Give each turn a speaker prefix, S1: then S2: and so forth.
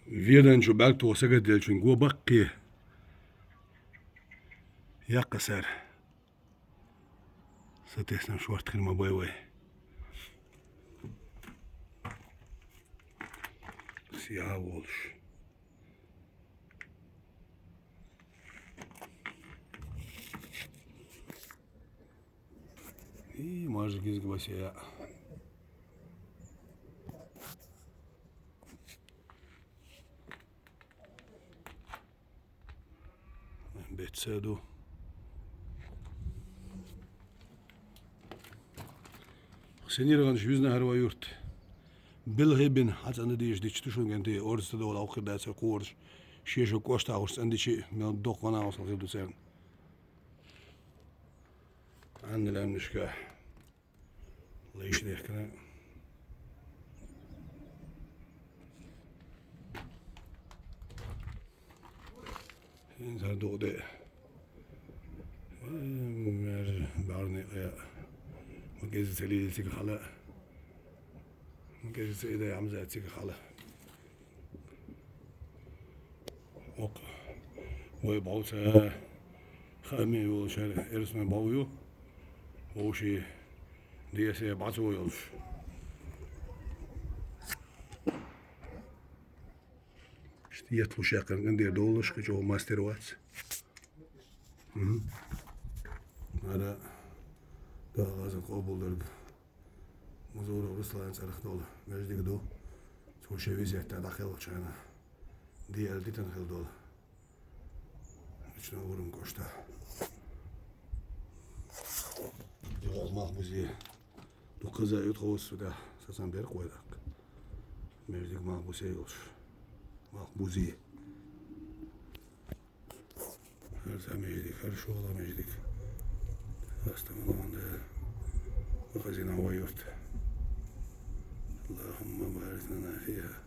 S1: Vierden şu belki olsa kadar çünkü o bak ki yakasar. Satesem şu artık ma boy boy. Siyah oluş. İyi marjı gizgi başı ya. Betsedo. Sen yine şu yüzüne her var yurt. Bilhebin hatanı diye işte düşün gente orada da o kadar çok kurs. Şey şu kosta aus and die met doch van aus als het zijn. Anneler nüşka. Lees dicht kan. En daar door de. Maar barne ja. ما جايز تسألي تيجي خلا ما جايز تسألي ده عم زي تيجي خلا وق ويبعوث خامي وشال إرسم باويو وشي دي سي بعثوا يلف اشتيت وشاقر عندي دولش كجو ماستر واتس هذا ده غازن قبول درب مزور رسلان سرخ دول مجدك دو شو شيء ويزي داخل وشانا دي الدي تنخل دول شنو ورم كوشتا دي محبوزي دو كذا يتخوص ده ساسان بير قويدك مجدك محبوزي يوش محبوزي هرسا مجدك هرشو الله مجدك استغفر وخزينا ويرت اللهم بارك لنا فيها